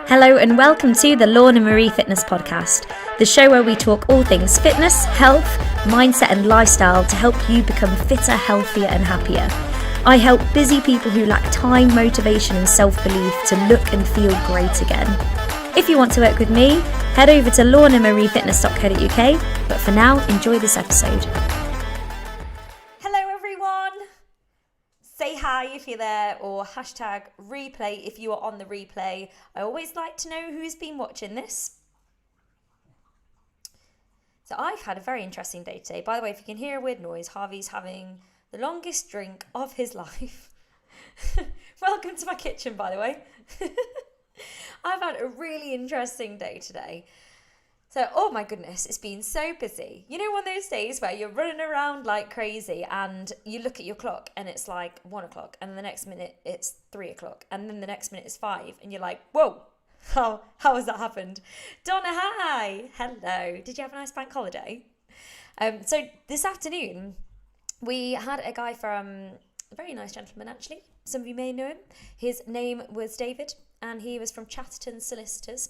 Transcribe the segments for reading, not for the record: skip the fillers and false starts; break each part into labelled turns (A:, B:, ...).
A: Hello and welcome to the Lorna Marie Fitness Podcast, the show where we talk all things fitness, health, mindset and lifestyle to help you become fitter, healthier and happier. I help busy people who lack time, motivation and self-belief to look and feel great again. If you want to work with me, head over to lornamariefitness.co.uk, but for now, enjoy this episode.
B: Say hi if you're there, or hashtag replay if you are on the replay. I always like to know who's been watching this. So I've had a very interesting day today. By the way, if you can hear a weird noise, Harvey's having the longest drink of his life. Welcome to my kitchen, by the way. I've had a really interesting day today. So, oh my goodness, it's been so busy. You know, one of those days where you're running around like crazy and you look at your clock and it's like 1 o'clock and the next minute it's 3 o'clock and then the next minute it's 5 and you're like, whoa, how has that happened? Donna, hi. Hello. Did you have a nice bank holiday? So this afternoon, we had a guy from, a very nice gentleman actually. Some of you may know him. His name was David and he was from Chatterton Solicitors.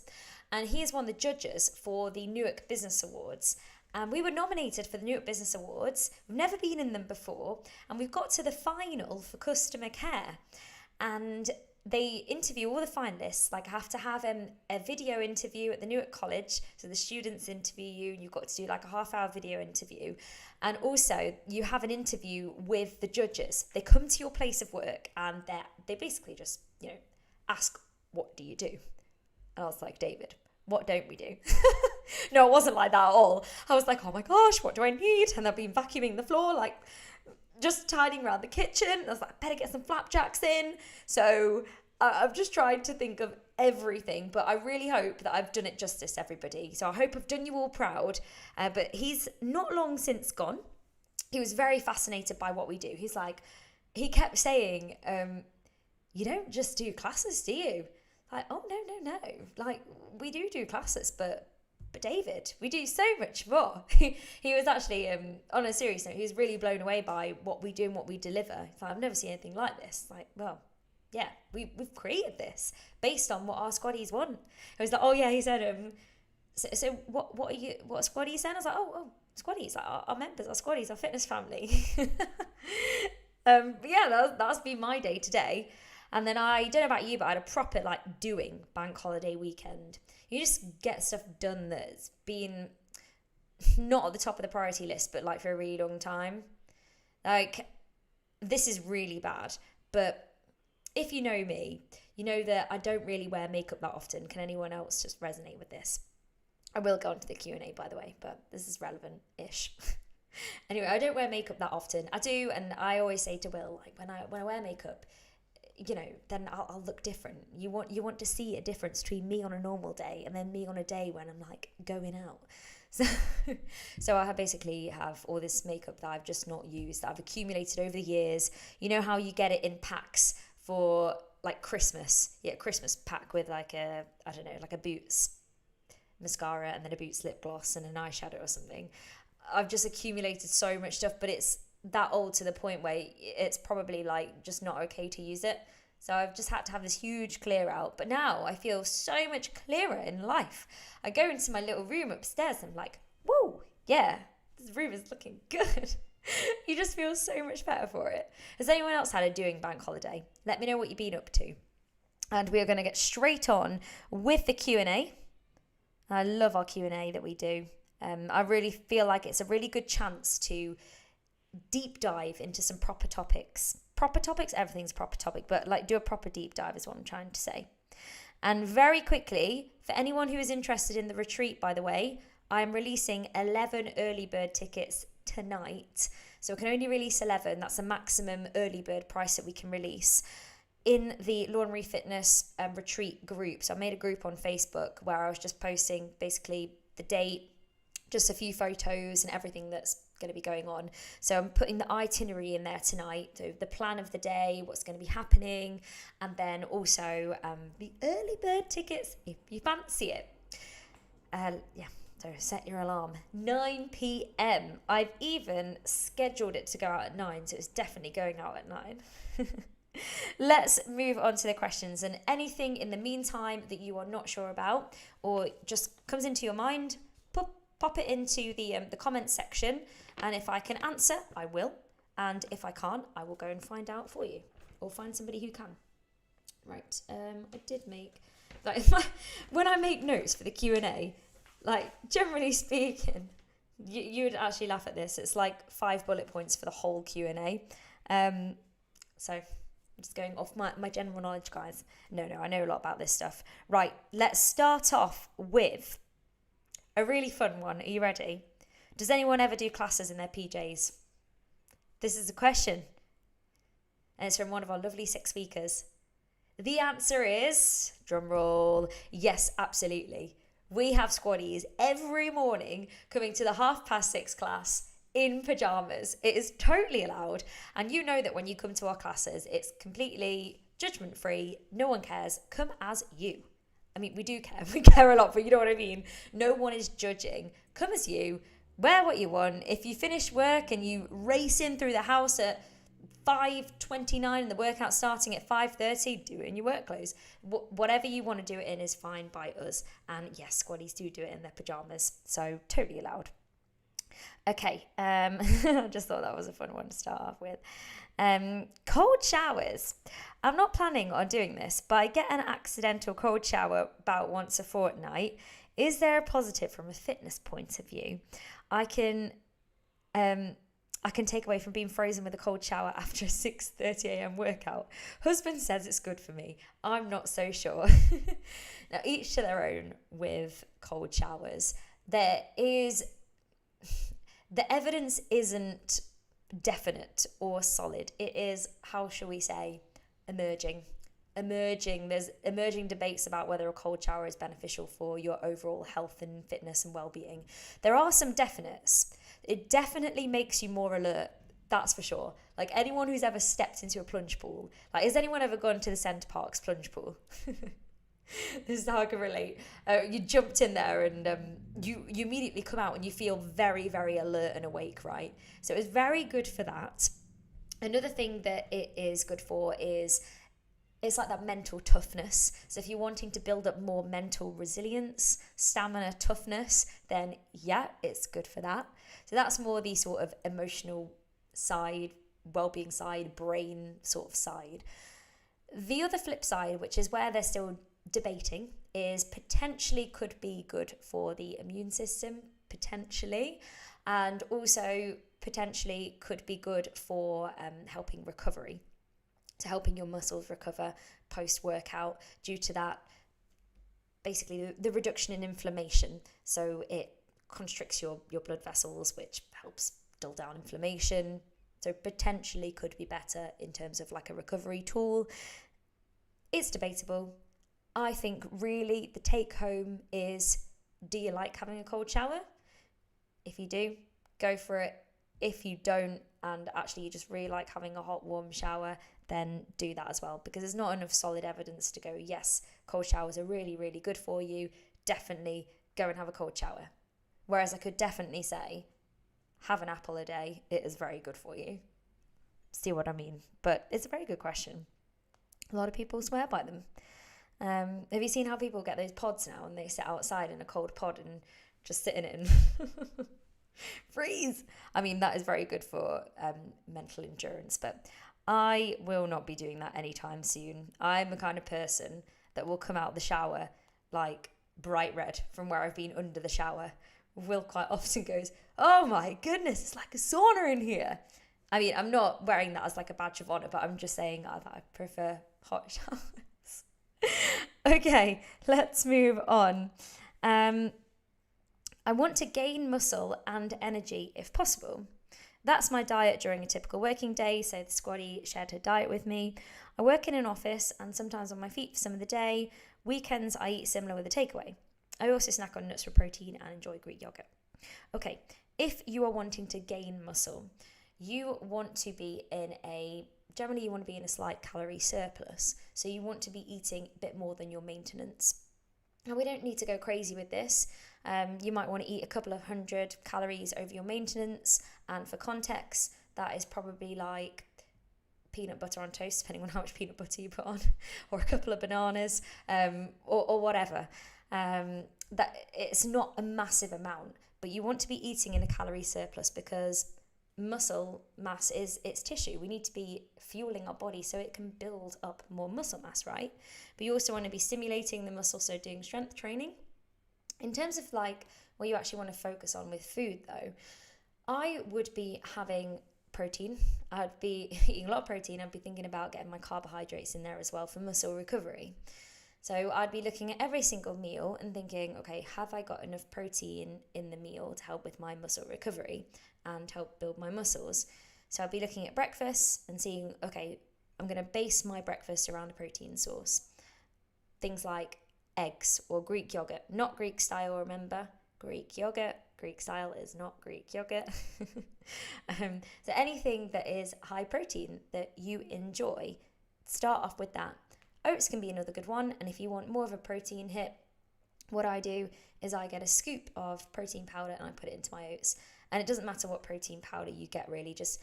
B: And he is one of the judges for the Newark Business Awards. And we were nominated for the Newark Business Awards. We've never been in them before. And we've got to the final for customer care. And they interview all the finalists. Like, I have to have a video interview at the Newark College. So the students interview you. And you've got to do like a half-hour video interview. And also, you have an interview with the judges. They come to your place of work and they basically just, ask, what do you do? And I was like, David, what don't we do? No, it wasn't like that at all. I was like, oh my gosh, what do I need? And I've been vacuuming the floor, like just tidying around the kitchen. I was like, I better get some flapjacks in. So I've just tried to think of everything, but I really hope that I've done it justice, everybody. So I hope I've done you all proud. But he's not long since gone. He was very fascinated by what we do. He's like, he kept saying, you don't just do classes, do you? Like, oh, no. Like, we do classes, but David, we do so much more. He was actually, on a serious note, he was really blown away by what we do and what we deliver. He's like, I've never seen anything like this. Like, well, yeah, we've created this based on what our squaddies want. I was like, oh, yeah, he said, so what squad are you saying? I was like, oh, squaddies, like our members, our squaddies, our fitness family. But yeah, that's been my day today. And then I don't know about you, but I had a proper doing bank holiday weekend. You just get stuff done that's been not at the top of the priority list, but for a really long time. This is really bad. But if you know me, you know that I don't really wear makeup that often. Can anyone else just resonate with this? I will go on to the Q&A, by the way, but this is relevant-ish. Anyway, I don't wear makeup that often. I do, and I always say to Will, when I wear makeup, then I'll look different. You want to see a difference between me on a normal day and then me on a day when I'm going out. So I basically have all this makeup that I've just not used, that I've accumulated over the years. You know how you get it in packs for Christmas? Yeah, Christmas pack with a Boots mascara and then a Boots lip gloss and an eyeshadow or something. I've just accumulated so much stuff, but it's that old to the point where it's probably just not okay to use it. So I've just had to have this huge clear out. But now I feel so much clearer in life. I go into my little room upstairs and I'm like, whoa, yeah, this room is looking good. You just feel so much better for it. Has anyone else had a doing bank holiday? Let me know what you've been up to. And we are going to get straight on with the Q&A. I love our Q&A that we do. I really feel like it's a really good chance to deep dive into some proper topics. Proper topics, everything's a proper topic, but do a proper deep dive is what I'm trying to say. And very quickly, for anyone who is interested in the retreat, by the way, I'm releasing 11 early bird tickets tonight. So I can only release 11. That's the maximum early bird price that we can release in the Lorna Marie Fitness retreat group. So I made a group on Facebook where I was just posting basically the date, just a few photos and everything that's going to be going on. So I'm putting the itinerary in there tonight, so the plan of the day, what's going to be happening, and then also the early bird tickets if you fancy it. So set your alarm, 9 p.m. I've even scheduled it to go out at 9, so it's definitely going out at 9. Let's move on to the questions, and anything in the meantime that you are not sure about or just comes into your mind, pop it into the comments section, and if I can answer, I will, and if I can't, I will go and find out for you or find somebody who can. Right, I did make, like, when I make notes for the Q&A, like, generally speaking, you would actually laugh at this. It's like 5 bullet points for the whole Q&A. So I'm just going off my general knowledge, guys. No, I know a lot about this stuff. Right, let's start off with a really fun one. Are you ready? Does anyone ever do classes in their PJs? This is a question, and it's from one of our lovely 6 speakers. The answer is, drum roll, yes, absolutely. We have squaddies every morning coming to the 6:30 class in pyjamas. It is totally allowed. And you know that when you come to our classes, it's completely judgment free. No one cares. Come as you. I mean, we do care. We care a lot, but you know what I mean? No one is judging. Come as you. Wear what you want. If you finish work and you race in through the house at 5:29 and the workout starting at 5:30, do it in your work clothes. Whatever you want to do it in is fine by us. And yes, squaddies do it in their pyjamas, so totally allowed. Okay, I just thought that was a fun one to start off with. Cold showers. I'm not planning on doing this, but I get an accidental cold shower about once a fortnight. Is there a positive from a fitness point of view? I can take away from being frozen with a cold shower after a 6:30 a.m. workout. Husband says it's good for me. I'm not so sure. Now, each to their own with cold showers. The evidence isn't definite or solid. It is, how shall we say, emerging. There's emerging debates about whether a cold shower is beneficial for your overall health and fitness and well-being. There are some definites. It definitely makes you more alert, that's for sure. Like, anyone who's ever stepped into a plunge pool, like, has anyone ever gone to the Centre Parks plunge pool? This is how I can relate. You jumped in there and you immediately come out and you feel very, very alert and awake, right? So it's very good for that. Another thing that it is good for is it's like that mental toughness. So if you're wanting to build up more mental resilience, stamina, toughness, then yeah, it's good for that. So that's more the sort of emotional side, well-being side, brain sort of side. The other flip side, which is where they're still debating, is potentially could be good for the immune system, potentially, and also potentially could be good for helping recovery. So helping your muscles recover post-workout due to that, basically the reduction in inflammation. So it constricts your blood vessels, which helps dull down inflammation. So potentially could be better in terms of like a recovery tool. It's debatable. I think really the take home is, do you like having a cold shower? If you do, go for it. If you don't, and actually you just really like having a hot, warm shower, then do that as well, because there's not enough solid evidence to go, yes, cold showers are really, really good for you. Definitely go and have a cold shower. Whereas I could definitely say, have an apple a day. It is very good for you. See what I mean? But it's a very good question. A lot of people swear by them. Have you seen how people get those pods now and they sit outside in a cold pod and just sit in it and freeze? I mean, that is very good for mental endurance, but I will not be doing that anytime soon. I'm the kind of person that will come out the shower like bright red from where I've been under the shower. Will quite often goes, oh my goodness, it's like a sauna in here. I mean, I'm not wearing that as like a badge of honor, but I'm just saying that I prefer hot showers. Okay, let's move on. I want to gain muscle and energy if possible. That's my diet during a typical working day, so the squatty shared her diet with me. I work in an office and sometimes on my feet for some of the day. Weekends I eat similar with a takeaway. I also snack on nuts for protein and enjoy Greek yogurt. Okay, if you are wanting to gain muscle, you want to be generally you want to be in a slight calorie surplus. So you want to be eating a bit more than your maintenance. Now, we don't need to go crazy with this. You might want to eat a couple of 100 calories over your maintenance. And for context, that is probably like peanut butter on toast, depending on how much peanut butter you put on, or a couple of bananas, or whatever. That it's not a massive amount, but you want to be eating in a calorie surplus, because muscle mass it's tissue. We need to be fueling our body so it can build up more muscle mass, right? But you also want to be stimulating the muscle, so doing strength training. In terms of like what you actually want to focus on with food though, I would be having protein. I'd be eating a lot of protein. I'd be thinking about getting my carbohydrates in there as well for muscle recovery. So I'd be looking at every single meal and thinking, okay, have I got enough protein in the meal to help with my muscle recovery and help build my muscles? So I'd be looking at breakfast and seeing, okay, I'm going to base my breakfast around a protein source. Things like eggs or Greek yogurt, not Greek style, remember, Greek yogurt. Greek style is not Greek yogurt. So anything that is high protein that you enjoy, start off with that. Oats can be another good one, and if you want more of a protein hit, what I do is I get a scoop of protein powder and I put it into my oats. And it doesn't matter what protein powder you get, really, just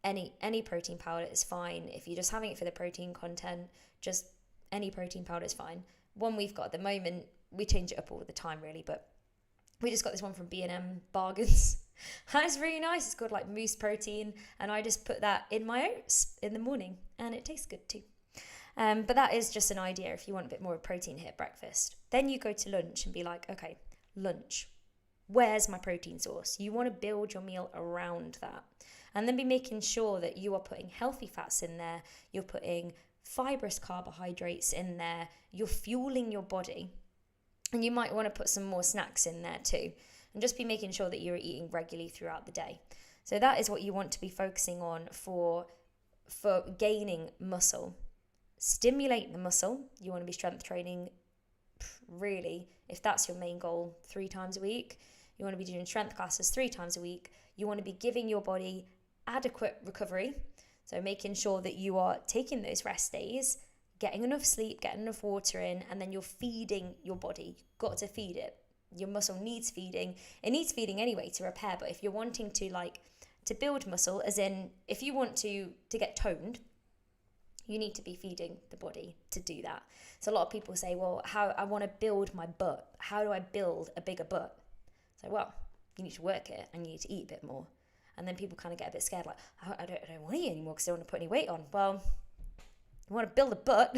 B: any protein powder is fine. If you're just having it for the protein content, just any protein powder is fine. One we've got at the moment, we change it up all the time really, but we just got this one from B&M Bargains. And it's really nice. It's called like Moose Protein, and I just put that in my oats in the morning, and it tastes good too. But that is just an idea if you want a bit more of a protein hit breakfast. Then you go to lunch and be like, okay, lunch, where's my protein source? You want to build your meal around that. And then be making sure that you are putting healthy fats in there, you're putting fibrous carbohydrates in there, you're fueling your body. And you might want to put some more snacks in there too. And just be making sure that you're eating regularly throughout the day. So that is what you want to be focusing on for gaining muscle. Stimulate the muscle. You want to be strength training, really, if that's your main goal, 3 times a week. You want to be doing strength classes 3 times a week. You want to be giving your body adequate recovery. So making sure that you are taking those rest days, getting enough sleep, getting enough water in, and then you're feeding your body. You've got to feed it. Your muscle needs feeding. It needs feeding anyway to repair, but if you're wanting to build muscle, as in if you want to get toned, you need to be feeding the body to do that. So a lot of people say, well, how I want to build my butt. How do I build a bigger butt? So, well, you need to work it and you need to eat a bit more. And then people kind of get a bit scared, like, I don't want to eat anymore because I don't want to put any weight on. Well, you want to build a butt,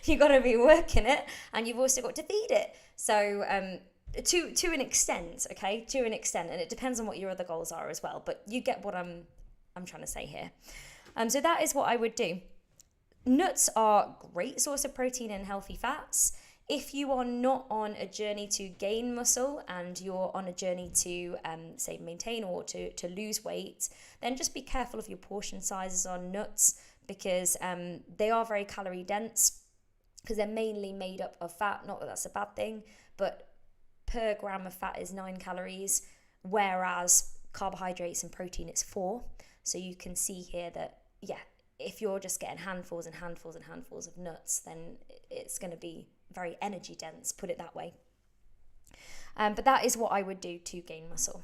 B: you've got to be working it, and you've also got to feed it. So to an extent, okay, to an extent, and it depends on what your other goals are as well. But you get what I'm trying to say here. So that is what I would do. Nuts are a great source of protein and healthy fats. If you are not on a journey to gain muscle and you're on a journey to, say, maintain or to lose weight, then just be careful of your portion sizes on nuts, because they are very calorie dense, because they're mainly made up of fat. Not that that's a bad thing, but per gram of fat is 9 calories, whereas carbohydrates and protein it's 4. So you can see here that, yeah, if you're just getting handfuls and handfuls and handfuls of nuts, then it's going to be very energy dense, put it that way. But that is what I would do to gain muscle.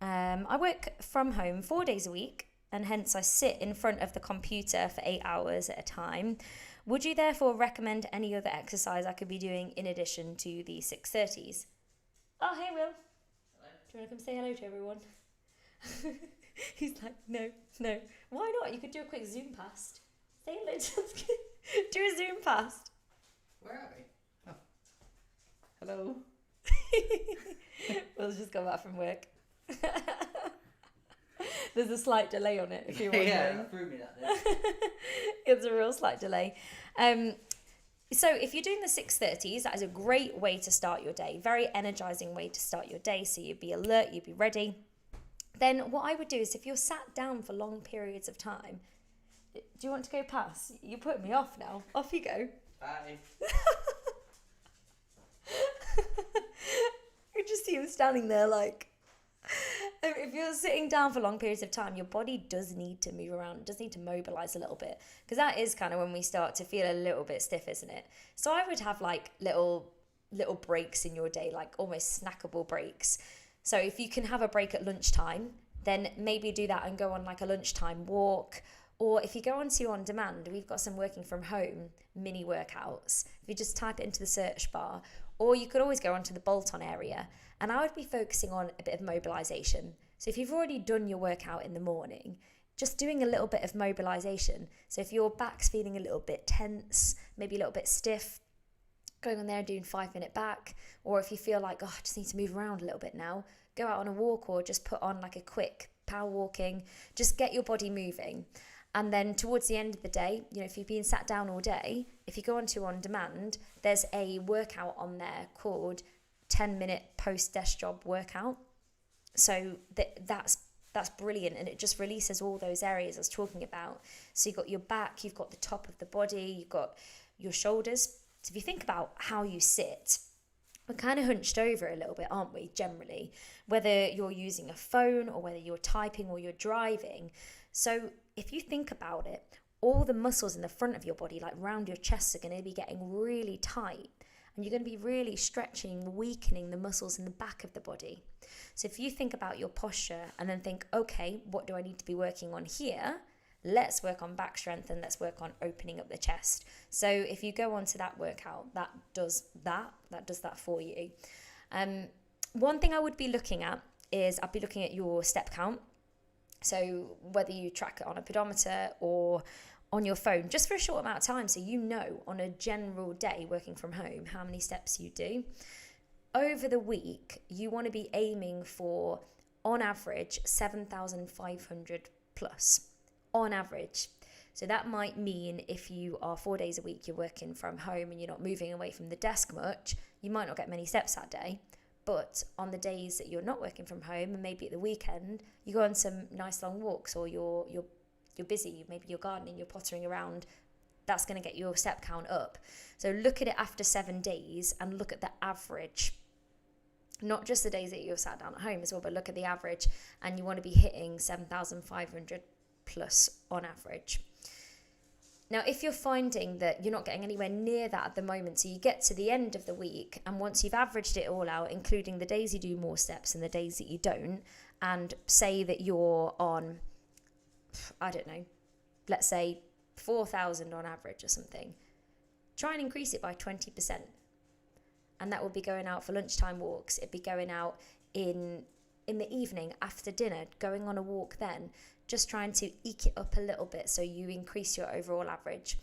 B: I work from home 4 days a week, and hence I sit in front of the computer for 8 hours at a time. Would you therefore recommend any other exercise I could be doing in addition to the 6:30s? Oh, hey Will. Hello. Do you want to come say hello to everyone? He's like, no. Why not? You could do a quick Zoom past. Say hello to do a Zoom past.
C: Where are we? Oh. Hello.
B: Will's just got back from work. There's a slight delay on it, if you're wondering.
C: Yeah, that threw me that day.
B: It's a real slight delay. So if you're doing the 6:30s, that is a great way to start your day. Very energizing way to start your day. So you'd be alert, you'd be ready. Then what I would do is, if you're sat down for long periods of time, do you want to go past? You're putting me off now. Off you go.
C: Bye.
B: You just see him standing there like... If you're sitting down for long periods of time, your body does need to move around, does need to mobilize a little bit, because that is kind of when we start to feel a little bit stiff, isn't it? So I would have like little breaks in your day, like almost snackable breaks. So if you can have a break at lunchtime, then maybe do that and go on like a lunchtime walk. Or if you go onto On Demand, we've got some working from home mini workouts. If you just type it into the search bar, or you could always go onto the bolt-on area. And I would be focusing on a bit of mobilization. So if you've already done your workout in the morning, just doing a little bit of mobilization. So if your back's feeling a little bit tense, maybe a little bit stiff, going on there and doing 5-minute back. Or if you feel like, I just need to move around a little bit now, go out on a walk or just put on like a quick power walking. Just get your body moving. And then towards the end of the day, if you've been sat down all day, if you go onto On Demand, there's a workout on there called 10-minute post-desk job workout. So that's brilliant, and it just releases all those areas I was talking about. So you've got your back, you've got the top of the body, you've got your shoulders. So if you think about how you sit, we're kind of hunched over a little bit, aren't we, generally? Whether you're using a phone or whether you're typing or you're driving. So if you think about it, all the muscles in the front of your body, like around your chest, are going to be getting really tight. And you're going to be really stretching, weakening the muscles in the back of the body. So if you think about your posture and then think, okay, what do I need to be working on here? Let's work on back strength and let's work on opening up the chest. So if you go on to that workout, that does that for you. One thing I would be looking at is I'd be looking at your step count. So whether you track it on a pedometer or on your phone, just for a short amount of time, so on a general day working from home how many steps you do. Over the week, you want to be aiming for, on average, 7,500 plus, on average. So that might mean if you are 4 days a week, you're working from home and you're not moving away from the desk much, you might not get many steps that day. But on the days that you're not working from home and maybe at the weekend, you go on some nice long walks, or you're busy, maybe you're gardening, you're pottering around, that's going to get your step count up. So look at it after 7 days and look at the average. Not just the days that you're sat down at home as well, but look at the average, and you want to be hitting 7,500 plus on average. Now, if you're finding that you're not getting anywhere near that at the moment, so you get to the end of the week, and once you've averaged it all out, including the days you do more steps and the days that you don't, and say that you're on, I don't know, let's say 4,000 on average or something, try and increase it by 20%. And that will be going out for lunchtime walks. It'd be going out in the evening after dinner, going on a walk then, just trying to eke it up a little bit so you increase your overall average.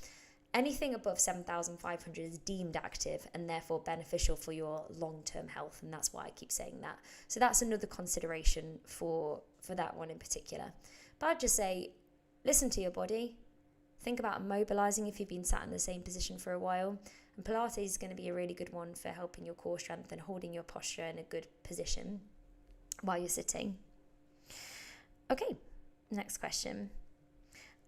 B: Anything above 7,500 is deemed active and therefore beneficial for your long-term health, and that's why I keep saying that. So that's another consideration for that one in particular. But I'd just say, listen to your body. Think about mobilizing if you've been sat in the same position for a while. And Pilates is going to be a really good one for helping your core strength and holding your posture in a good position while you're sitting. Okay, next question.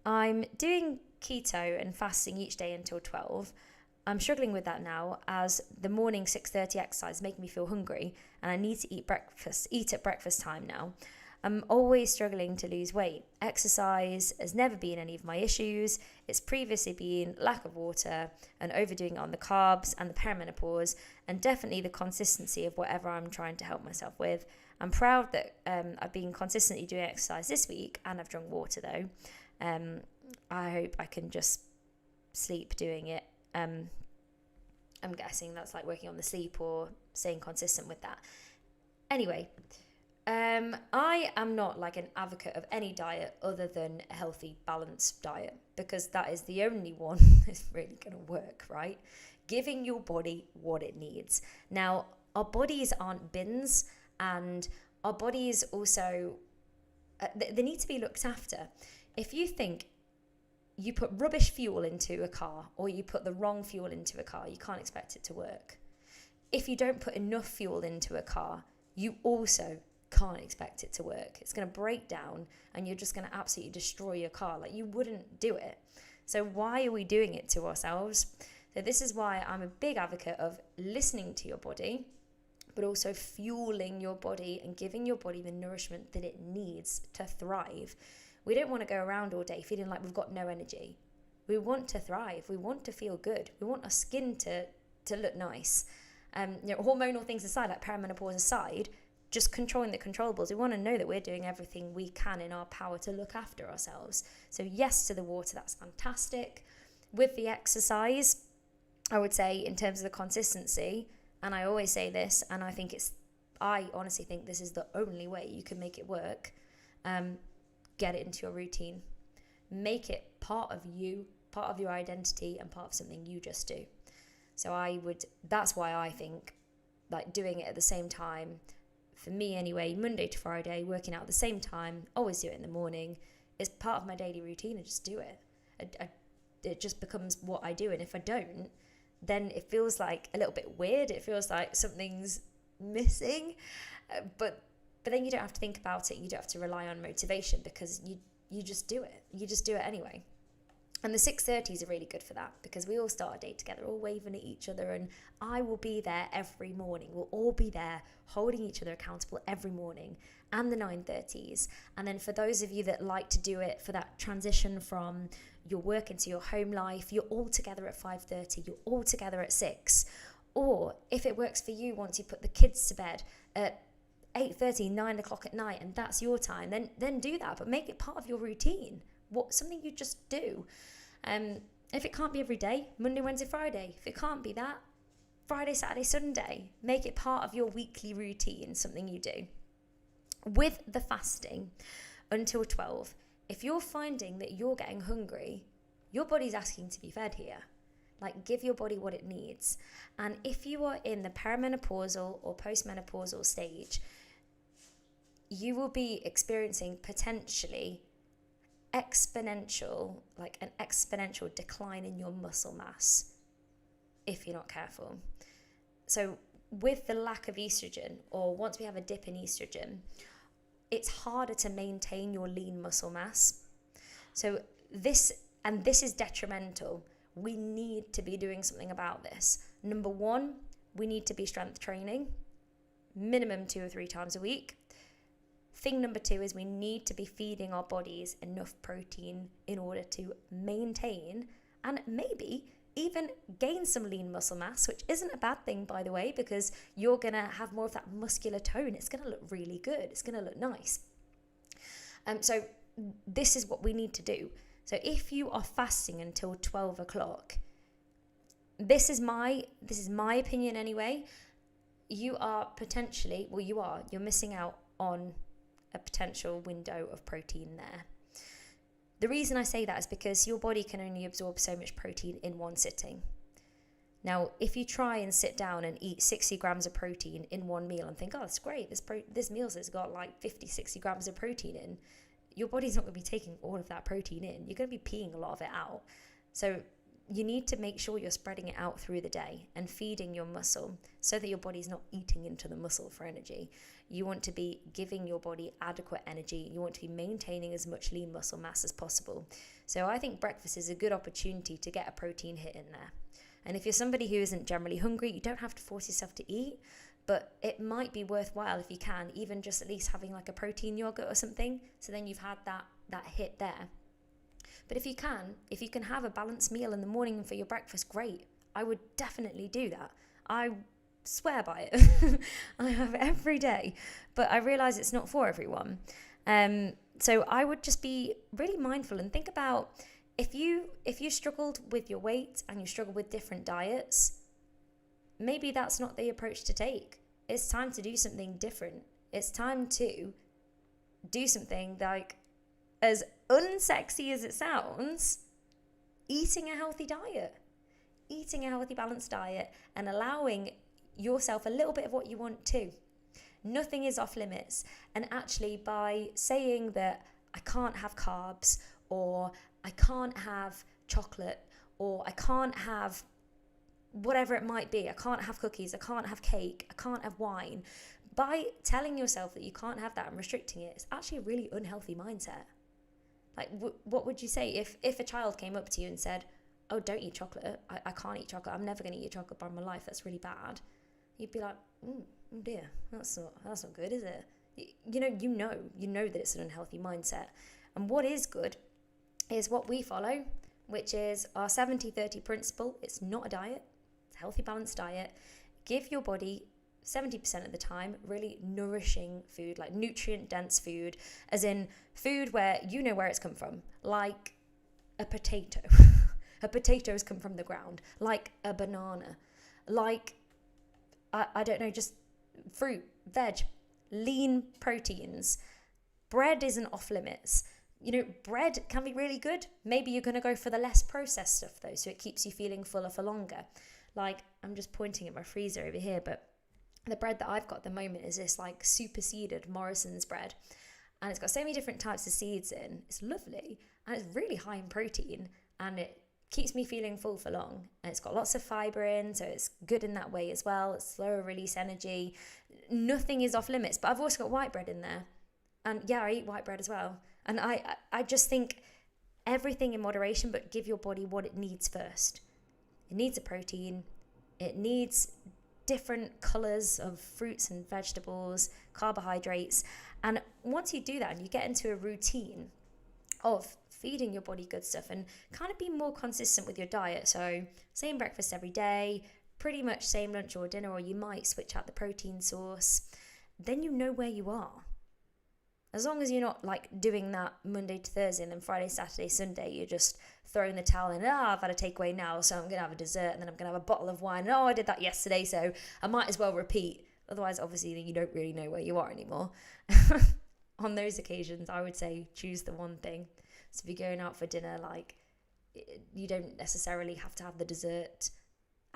B: I'm doing keto and fasting each day until 12. I'm struggling with that now, as the morning 6:30 exercise is making me feel hungry and I need to eat at breakfast time now. I'm always struggling to lose weight. Exercise has never been any of my issues. It's previously been lack of water and overdoing it on the carbs and the perimenopause, and definitely the consistency of whatever I'm trying to help myself with. I'm proud that I've been consistently doing exercise this week, and I've drunk water though. I hope I can just sleep doing it. I'm guessing that's like working on the sleep or staying consistent with that. Anyway, I am not like an advocate of any diet other than a healthy, balanced diet, because that is the only one that's really going to work, right? Giving your body what it needs. Now, our bodies aren't bins, and our bodies also, they need to be looked after. If you think you put rubbish fuel into a car or you put the wrong fuel into a car, you can't expect it to work. If you don't put enough fuel into a car, you also can't expect it to work. It's going to break down and you're just going to absolutely destroy your car. Like, you wouldn't do it. So why are we doing it to ourselves? So this is why I'm a big advocate of listening to your body, but also fueling your body and giving your body the nourishment that it needs to thrive. We don't want to go around all day feeling like we've got no energy. We want to thrive. We want to feel good. We want our skin to look nice. Hormonal things aside, like perimenopause aside, just controlling the controllables. We want to know that we're doing everything we can in our power to look after ourselves. So yes to the water, that's fantastic. With the exercise, I would say in terms of the consistency, and I always say this, and I honestly think this is the only way you can make it work, get it into your routine. Make it part of you, part of your identity, and part of something you just do. So that's why I think like doing it at the same time, for me anyway, Monday to Friday, working out at the same time, always do it in the morning, is part of my daily routine. and just do it. It just becomes what I do. And if I don't, then it feels like a little bit weird. It feels like something's missing. But then you don't have to think about it. You don't have to rely on motivation, because you just do it. You just do it anyway. And the 6:30s are really good for that, because we all start a day together, all waving at each other, and I will be there every morning. We'll all be there holding each other accountable every morning, and the 9:30s. And then for those of you that like to do it for that transition from your work into your home life, you're all together at 5:30, you're all together at 6. Or if it works for you, once you put the kids to bed at 8:30, 9 o'clock at night, and that's your time, then do that, but make it part of your routine. Something you just do. If it can't be every day, Monday, Wednesday, Friday. If it can't be that, Friday, Saturday, Sunday. Make it part of your weekly routine, something you do. With the fasting until 12, if you're finding that you're getting hungry, your body's asking to be fed here. Like, give your body what it needs. And if you are in the perimenopausal or postmenopausal stage, you will be experiencing potentially an exponential decline in your muscle mass if you're not careful. So with the lack of estrogen, or once we have a dip in estrogen, it's harder to maintain your lean muscle mass. So this is detrimental. We need to be doing something about this. Number one, we need to be strength training, minimum 2 or 3 times a week. Thing number 2 is we need to be feeding our bodies enough protein in order to maintain and maybe even gain some lean muscle mass, which isn't a bad thing, by the way, because you're going to have more of that muscular tone. It's going to look really good. It's going to look nice. So this is what we need to do. So if you are fasting until 12 o'clock, this is my opinion anyway, you're missing out on a potential window of protein there. The reason I say that is because your body can only absorb so much protein in one sitting. Now, if you try and sit down and eat 60 grams of protein in one meal and think, oh, that's great, this meal's has got like 50, 60 grams of protein in, your body's not going to be taking all of that protein in. You're going to be peeing a lot of it out. So you need to make sure you're spreading it out through the day and feeding your muscle so that your body's not eating into the muscle for energy. You want to be giving your body adequate energy. You want to be maintaining as much lean muscle mass as possible. So I think breakfast is a good opportunity to get a protein hit in there. And if you're somebody who isn't generally hungry, you don't have to force yourself to eat, but it might be worthwhile if you can, even just at least having like a protein yogurt or something. So then you've had that hit there. But if you can have a balanced meal in the morning for your breakfast, great. I would definitely do that. I swear by it. I have it every day, but I realize it's not for everyone. So I would just be really mindful and think about if you struggled with your weight and you struggle with different diets, maybe that's not the approach to take. It's time to do something different. It's time to do something like, as unsexy as it sounds, eating a healthy diet, eating a healthy, balanced diet, and allowing yourself a little bit of what you want too. Nothing is off limits. And actually, by saying that I can't have carbs, or I can't have chocolate, or I can't have whatever it might be, I can't have cookies, I can't have cake, I can't have wine, by telling yourself that you can't have that and restricting it, it's actually a really unhealthy mindset. Like, what would you say if a child came up to you and said, oh, don't eat chocolate, I can't eat chocolate, I'm never going to eat chocolate by my life, that's really bad. You'd be like, oh dear, that's not good, is it? You know that it's an unhealthy mindset. And what is good is what we follow, which is our 70-30 principle. It's not a diet, it's a healthy, balanced diet. Give your body 70% of the time, really nourishing food, like nutrient-dense food, as in food where you know where it's come from, like a potato. A potato has come from the ground, like a banana, like, I don't know, just fruit, veg, lean proteins. Bread isn't off limits. Bread can be really good. Maybe you're going to go for the less processed stuff though, so it keeps you feeling fuller for longer. Like, I'm just pointing at my freezer over here, but the bread that I've got at the moment is this like superseded Morrison's bread. And it's got so many different types of seeds in. It's lovely. And it's really high in protein. And it keeps me feeling full for long. And it's got lots of fibre in, so it's good in that way as well. It's slower release energy. Nothing is off limits. But I've also got white bread in there. And yeah, I eat white bread as well. And I just think everything in moderation, but give your body what it needs first. It needs a protein. It needs different colours of fruits and vegetables, carbohydrates. And once you do that and you get into a routine of feeding your body good stuff and kind of be more consistent with your diet, so same breakfast every day, pretty much same lunch or dinner, or you might switch out the protein source, then you know where you are. As long as you're not like doing that Monday to Thursday and then Friday, Saturday, Sunday, you're just throwing the towel in, I've had a takeaway now, so I'm going to have a dessert and then I'm going to have a bottle of wine. I did that yesterday, so I might as well repeat. Otherwise, obviously, you don't really know where you are anymore. On those occasions, I would say choose the one thing. So if you're going out for dinner, like, you don't necessarily have to have the dessert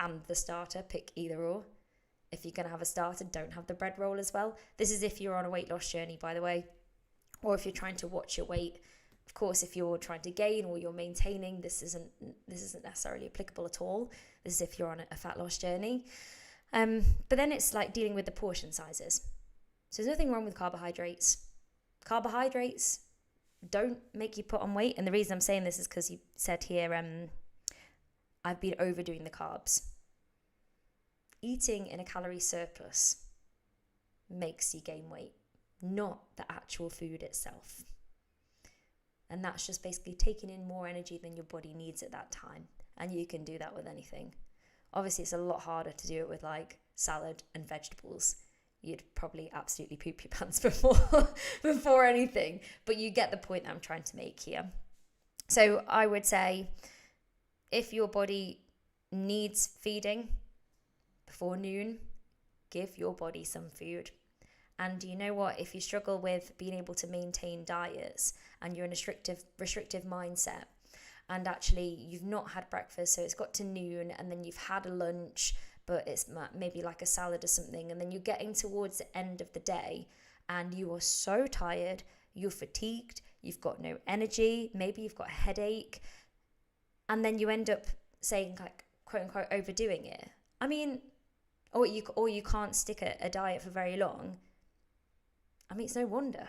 B: and the starter, pick either or. If you're going to have a starter, don't have the bread roll as well. This is if you're on a weight loss journey, by the way. Or if you're trying to watch your weight. Of course, if you're trying to gain or you're maintaining, this isn't necessarily applicable at all. This is if you're on a fat loss journey. But then it's like dealing with the portion sizes. So there's nothing wrong with carbohydrates. Carbohydrates don't make you put on weight. And the reason I'm saying this is because you said here, I've been overdoing the carbs. Eating in a calorie surplus makes you gain weight, not the actual food itself. And that's just basically taking in more energy than your body needs at that time. And you can do that with anything. Obviously, it's a lot harder to do it with like salad and vegetables. You'd probably absolutely poop your pants before anything. But you get the point that I'm trying to make here. So I would say if your body needs feeding before noon, give your body some food. And you know what? If you struggle with being able to maintain diets and you're in a restrictive mindset, and actually you've not had breakfast, so it's got to noon, and then you've had a lunch, but it's maybe like a salad or something, and then you're getting towards the end of the day, and you are so tired, you're fatigued, you've got no energy, maybe you've got a headache, and then you end up saying, like, quote unquote, overdoing it. I mean, or you can't stick a diet for very long. I mean, it's no wonder.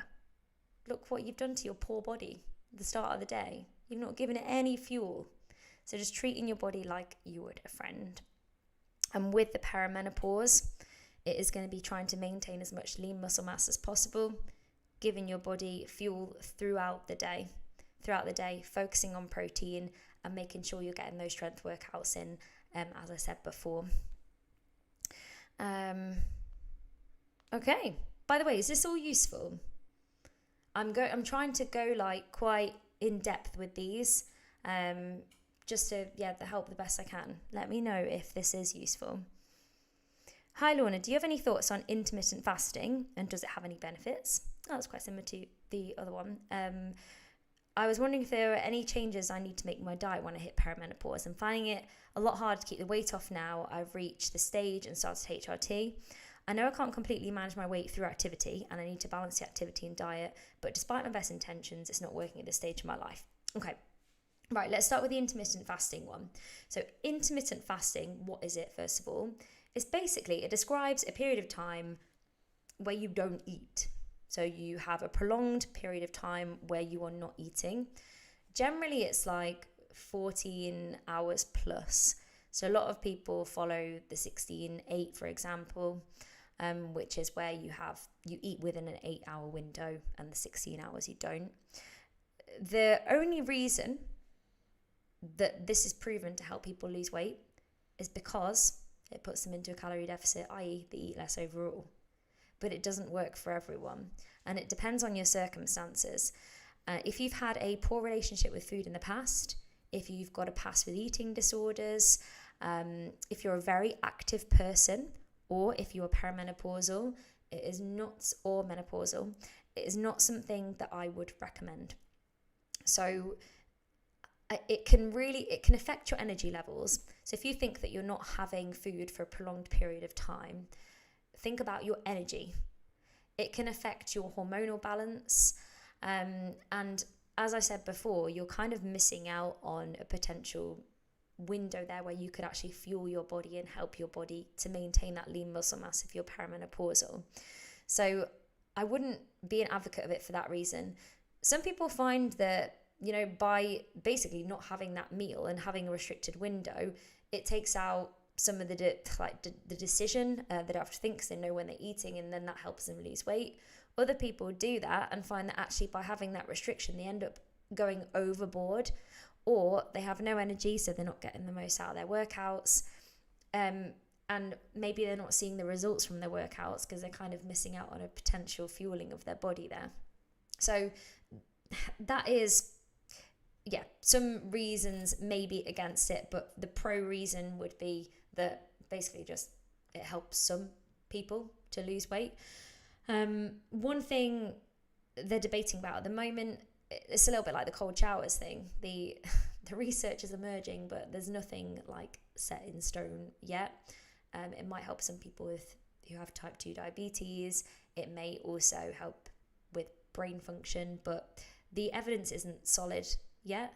B: Look what you've done to your poor body at the start of the day. You've not given it any fuel. So just treating your body like you would a friend. And with the perimenopause, it is going to be trying to maintain as much lean muscle mass as possible, giving your body fuel throughout the day, focusing on protein and making sure you're getting those strength workouts in, as I said before. Okay. By the way, is this all useful? I'm trying to go like quite in depth with these, just to help the best I can. Let me know if this is useful. Hi Lorna, do you have any thoughts on intermittent fasting and does it have any benefits? Oh, that's quite similar to the other one. I was wondering if there are any changes I need to make in my diet when I hit perimenopause. I'm finding it a lot harder to keep the weight off now. I've reached the stage and started HRT. I know I can't completely manage my weight through activity and I need to balance the activity and diet, but despite my best intentions, it's not working at this stage of my life. Okay, right, let's start with the intermittent fasting one. So intermittent fasting, what is it first of all? It's basically, it describes a period of time where you don't eat. So you have a prolonged period of time where you are not eating. Generally, it's like 14 hours plus. So a lot of people follow the 16-8, for example, which is where you eat within an 8-hour window and the 16 hours you don't. The only reason that this is proven to help people lose weight is because It puts them into a calorie deficit, i.e. they eat less overall. But it doesn't work for everyone. And it depends on your circumstances. If you've had a poor relationship with food in the past, if you've got a past with eating disorders, if you're a very active person, or if you're perimenopausal, or menopausal, it is not something that I would recommend. So it can affect your energy levels. So if you think that you're not having food for a prolonged period of time, think about your energy. It can affect your hormonal balance. And as I said before, you're kind of missing out on a potential window there where you could actually fuel your body and help your body to maintain that lean muscle mass if you're perimenopausal. So I wouldn't be an advocate of it for that reason. Some people find that, by basically not having that meal and having a restricted window, it takes out some of the decision they don't have to think because they know when they're eating, and then that helps them lose weight. Other people do that and find that actually by having that restriction, they end up going overboard, or they have no energy, so they're not getting the most out of their workouts. And maybe they're not seeing the results from their workouts because they're kind of missing out on a potential fueling of their body there. So that is, some reasons maybe against it, but the pro reason would be that basically just it helps some people to lose weight. One thing they're debating about at the moment, it's a little bit like the cold showers thing. The research is emerging, but there's nothing like set in stone yet. It might help some people who have type 2 diabetes. It may also help with brain function, but the evidence isn't solid yet.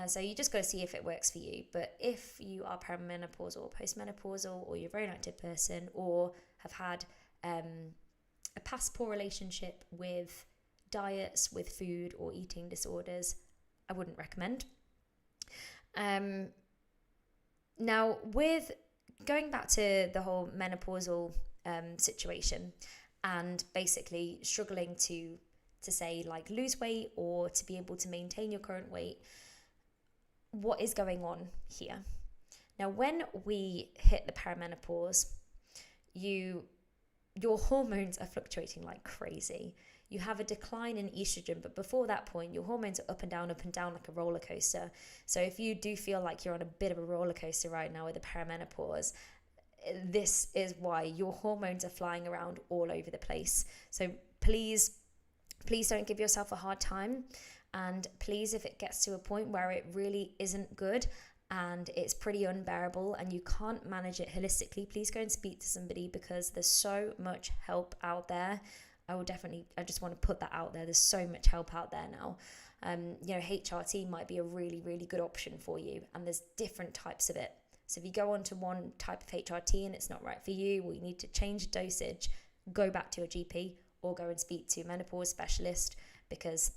B: So you just got to see if it works for you. But if you are perimenopausal or postmenopausal, or you're a very active person, or have had a past poor relationship with diets, with food, or eating disorders, I wouldn't recommend. Now, with going back to the whole menopausal situation, and basically struggling to say like lose weight or to be able to maintain your current weight, what is going on here? Now, when we hit the perimenopause, your hormones are fluctuating like crazy. You have a decline in estrogen, but before that point, your hormones are up and down like a roller coaster. So if you do feel like you're on a bit of a roller coaster right now with the perimenopause, this is why your hormones are flying around all over the place. So please don't give yourself a hard time. And please, if it gets to a point where it really isn't good and it's pretty unbearable and you can't manage it holistically, please go and speak to somebody, because there's so much help out there. I just want to put that out there. There's so much help out there now. HRT might be a really, really good option for you, and there's different types of it. So if you go on to one type of HRT and it's not right for you, or you need to change dosage, go back to your GP or go and speak to a menopause specialist, because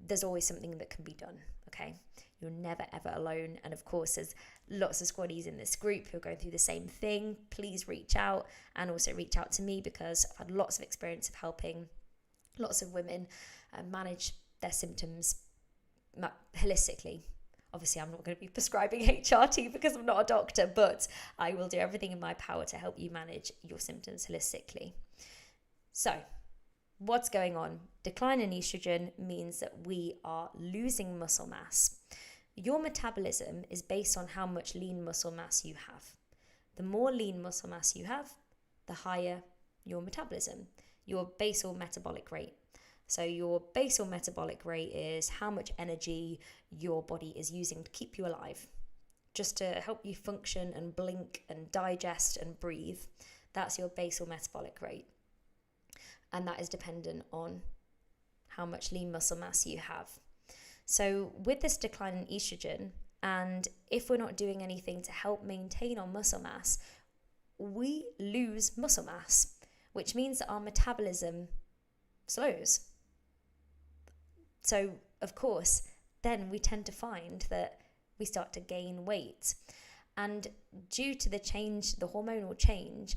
B: there's always something that can be done, okay? You're never, ever alone. And of course, there's lots of squaddies in this group who are going through the same thing. Please reach out, and also reach out to me, because I've had lots of experience of helping lots of women manage their symptoms holistically. Obviously, I'm not going to be prescribing HRT because I'm not a doctor, but I will do everything in my power to help you manage your symptoms holistically. So, what's going on? Decline in estrogen means that we are losing muscle mass. Your metabolism is based on how much lean muscle mass you have. The more lean muscle mass you have, the higher your metabolism, your basal metabolic rate. So your basal metabolic rate is how much energy your body is using to keep you alive, just to help you function and blink and digest and breathe. That's your basal metabolic rate. And that is dependent on how much lean muscle mass you have. So with this decline in estrogen, and if we're not doing anything to help maintain our muscle mass, we lose muscle mass, which means that our metabolism slows. So, of course, then we tend to find that we start to gain weight. And due to the hormonal change,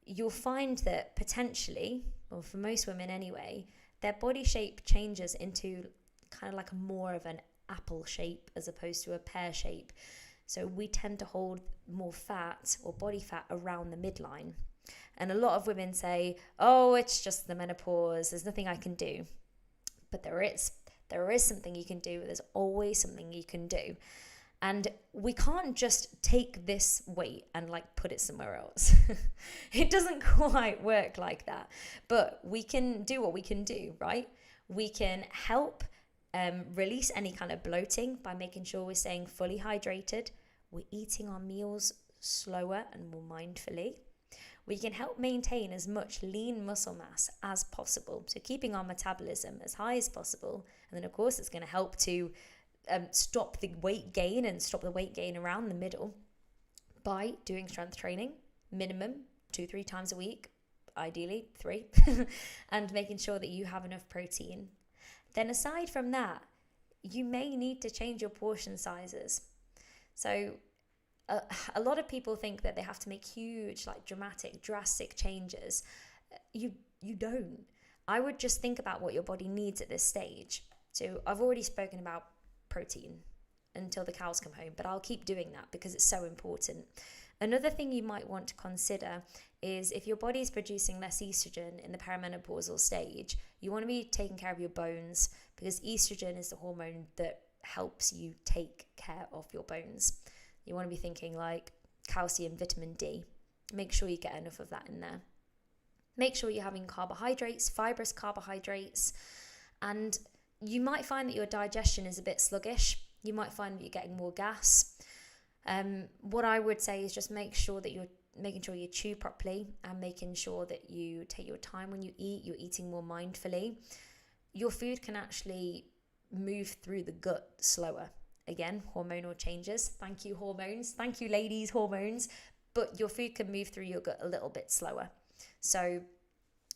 B: you'll find that potentially, or for most women anyway, their body shape changes into kind of like more of an apple shape as opposed to a pear shape. So we tend to hold more fat or body fat around the midline. And a lot of women say, oh, it's just the menopause, there's nothing I can do. But there is something you can do. There's always something you can do. And we can't just take this weight and like put it somewhere else. It doesn't quite work like that. But we can do what we can do, right? We can help release any kind of bloating by making sure we're staying fully hydrated. We're eating our meals slower and more mindfully. We can help maintain as much lean muscle mass as possible, so keeping our metabolism as high as possible. And then, of course, it's going to help to stop the weight gain and stop the weight gain around the middle by doing strength training, minimum 2-3 times a week, ideally 3, and making sure that you have enough protein. Then aside from that, you may need to change your portion sizes. So a lot of people think that they have to make huge, like drastic changes. You don't. I would just think about what your body needs at this stage. So I've already spoken about protein until the cows come home, but I'll keep doing that because it's so important. Another thing you might want to consider is if your body is producing less estrogen in the perimenopausal stage, you want to be taking care of your bones, because estrogen is the hormone that helps you take care of your bones. You want to be thinking like calcium, vitamin D. Make sure you get enough of that in there. Make sure you're having carbohydrates, fibrous carbohydrates, and you might find that your digestion is a bit sluggish. You might find that you're getting more gas. What I would say is just make sure that you're making sure you chew properly and making sure that you take your time when you eat, you're eating more mindfully. Your food can actually move through the gut slower. Again, hormonal changes. Thank you, hormones. Thank you, ladies, hormones. But your food can move through your gut a little bit slower. So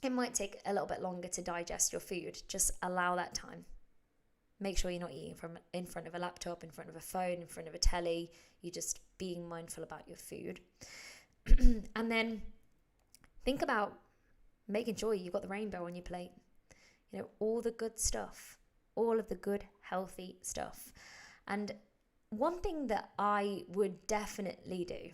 B: it might take a little bit longer to digest your food. Just allow that time. Make sure you're not eating from in front of a laptop, in front of a phone, in front of a telly. You're just being mindful about your food. And then think about making sure you've got the rainbow on your plate. You know, all the good stuff, all of the good, healthy stuff. And one thing that I would definitely do,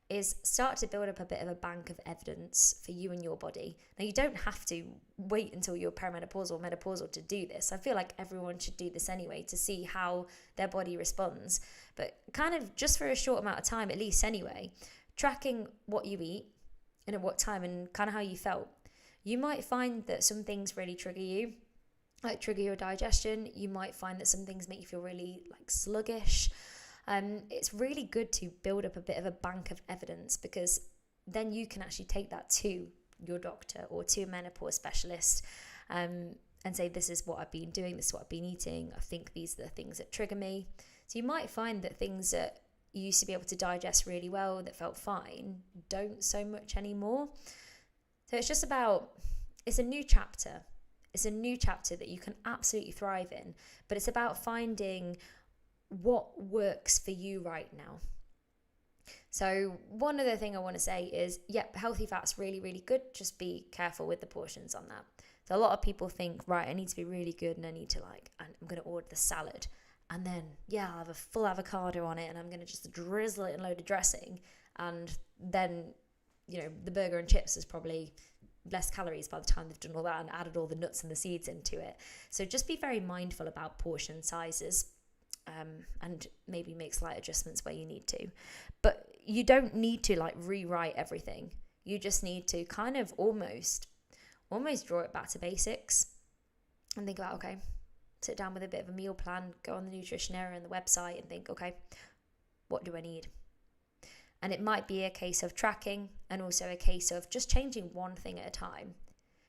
B: is start to build up a bit of a bank of evidence for you and your body. Now, you don't have to wait until you're perimenopausal or menopausal to do this. I feel like everyone should do this anyway to see how their body responds. But kind of just for a short amount of time, at least anyway, tracking what you eat and at what time and kind of how you felt. You might find that some things really trigger you, like trigger your digestion. You might find that some things make you feel really like sluggish. It's really good to build up a bit of a bank of evidence, because then you can actually take that to your doctor or to a menopause specialist and say, this is what I've been doing, this is what I've been eating, I think these are the things that trigger me. So you might find that things that you used to be able to digest really well, that felt fine, don't so much anymore. So it's just about, it's a new chapter. It's a new chapter that you can absolutely thrive in, but it's about finding what works for you right now. So one other thing I want to say is, yep, healthy fat's really, really good. Just be careful with the portions on that. So a lot of people think, right, I need to be really good and I need to I'm going to order the salad. And then, yeah, I'll have a full avocado on it and I'm going to just drizzle it in a load of dressing. And then, you know, the burger and chips is probably less calories by the time they've done all that and added all the nuts and the seeds into it. So just be very mindful about portion sizes. And maybe make slight adjustments where you need to. But you don't need to rewrite everything. You just need to kind of almost draw it back to basics and think about, okay, sit down with a bit of a meal plan, go on the nutrition area and the website and think, okay, what do I need? And it might be a case of tracking and also a case of just changing one thing at a time.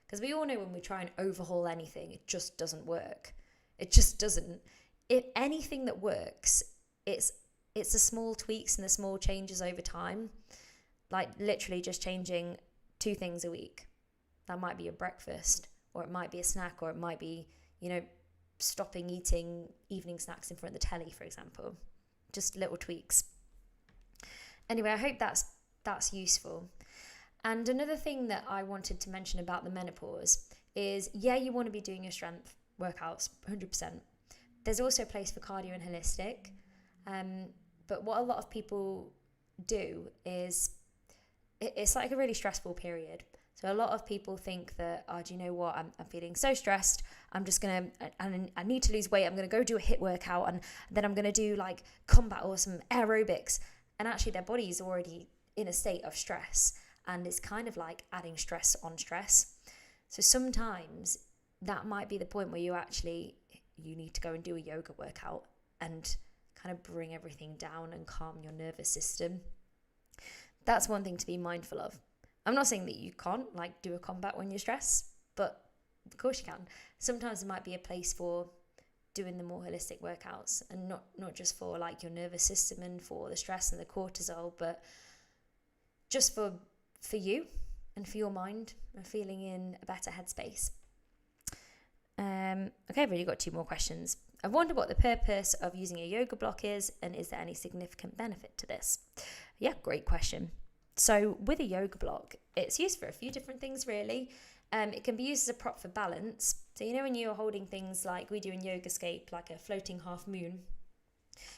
B: Because we all know when we try and overhaul anything, it just doesn't work. It just doesn't. If anything that works, it's the small tweaks and the small changes over time. Like literally just changing 2 things a week. That might be a breakfast, or it might be a snack, or it might be, you know, stopping eating evening snacks in front of the telly, for example. Just little tweaks. Anyway, I hope that's useful. And another thing that I wanted to mention about the menopause is, yeah, you want to be doing your strength workouts 100%. There's also a place for cardio and holistic. But what a lot of people do is it's like a really stressful period. So a lot of people think that, oh, do you know what? I'm feeling so stressed. I'm just going to, and I need to lose weight. I'm going to go do a HIIT workout, and then I'm going to do like combat or some aerobics. And actually their body is already in a state of stress. And it's kind of like adding stress on stress. So sometimes that might be the point where you need to go and do a yoga workout and kind of bring everything down and calm your nervous system. That's one thing to be mindful of. I'm not saying that you can't like do a combat when you're stressed, but of course you can. Sometimes there might be a place for doing the more holistic workouts, and not just for like your nervous system and for the stress and the cortisol, but just for you and for your mind and feeling in a better headspace. Okay, I've really got 2 more questions. I wonder what the purpose of using a yoga block is, and is there any significant benefit to this? Yeah, great question. So with a yoga block, it's used for a few different things really. It can be used as a prop for balance. So you know when you're holding things like we do in Yogascape, like a floating half moon,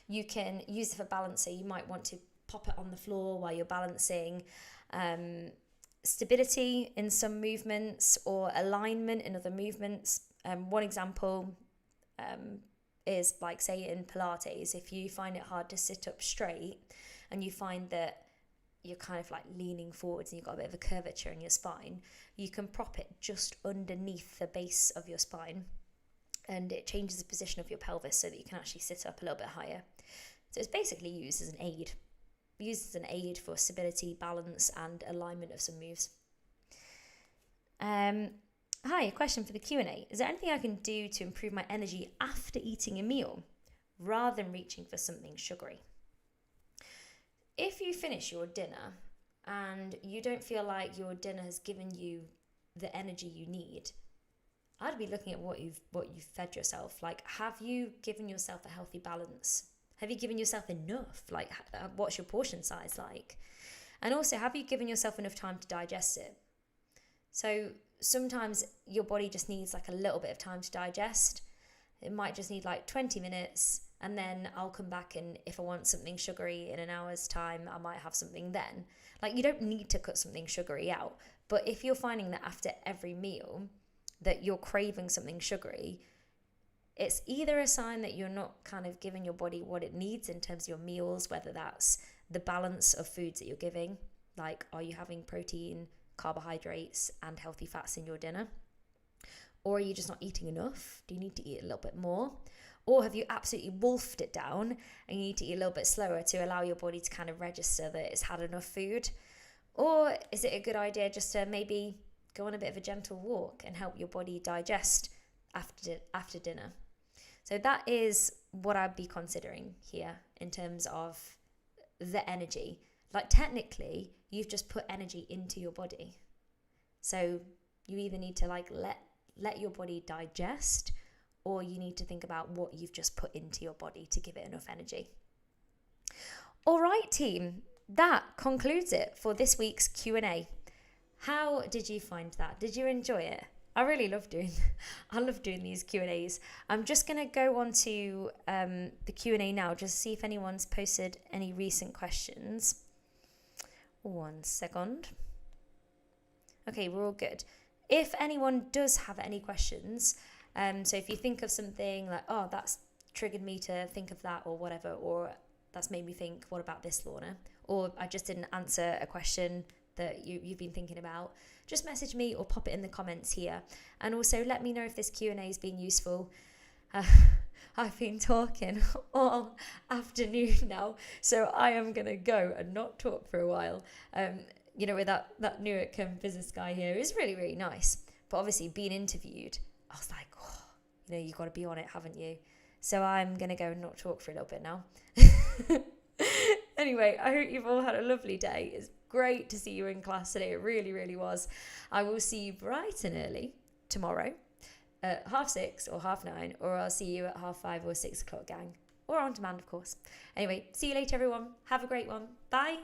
B: you can use it for balance. So you might want to pop it on the floor while you're balancing. Stability in some movements or alignment in other movements. One example is like, say in Pilates, if you find it hard to sit up straight and you find that you're kind of like leaning forwards and you've got a bit of a curvature in your spine, you can prop it just underneath the base of your spine, and it changes the position of your pelvis so that you can actually sit up a little bit higher. So it's basically used as an aid for stability, balance and alignment of some moves. Hi, a question for the Q&A. Is there anything I can do to improve my energy after eating a meal rather than reaching for something sugary? If you finish your dinner and you don't feel like your dinner has given you the energy you need, I'd be looking at what you've fed yourself. Like, have you given yourself a healthy balance? Have you given yourself enough? Like, what's your portion size like? And also, have you given yourself enough time to digest it? So sometimes your body just needs like a little bit of time to digest. It might just need like 20 minutes, and then I'll come back, and if I want something sugary in an hour's time, I might have something then. Like, you don't need to cut something sugary out, but if you're finding that after every meal that you're craving something sugary, it's either a sign that you're not kind of giving your body what it needs in terms of your meals, whether that's the balance of foods that you're giving, like are you having protein, carbohydrates and healthy fats in your dinner? Or are you just not eating enough? Do you need to eat a little bit more? Or have you absolutely wolfed it down and you need to eat a little bit slower to allow your body to kind of register that it's had enough food? Or is it a good idea just to maybe go on a bit of a gentle walk and help your body digest after dinner? So that is what I'd be considering here in terms of the energy. Like, technically, you've just put energy into your body. So you either need to like let your body digest, or you need to think about what you've just put into your body to give it enough energy. All right, team, that concludes it for this week's Q&A. How did you find that? Did you enjoy it? I really love doing these Q&As. I'm just going to go on to the Q&A now, just to see if anyone's posted any recent questions. 1 second. Okay, we're all good. If anyone does have any questions, so if you think of something like, oh, that's triggered me to think of that or whatever, or that's made me think, what about this, Lorna? Or I just didn't answer a question that you've been thinking about, just message me or pop it in the comments here. And also let me know if this Q&A has been useful. I've been talking all afternoon now, so I am going to go and not talk for a while. With that Newark business guy here is really, really nice. But obviously being interviewed, I was like, you've got to be on it, haven't you? So I'm going to go and not talk for a little bit now. Anyway, I hope you've all had a lovely day. It's great to see you in class today. It really, really was. I will see you bright and early tomorrow at 6:30 or 9:30, or I'll see you at 5:30 or 6 o'clock, gang. Or on demand, of course. Anyway, see you later, everyone. Have a great one. Bye.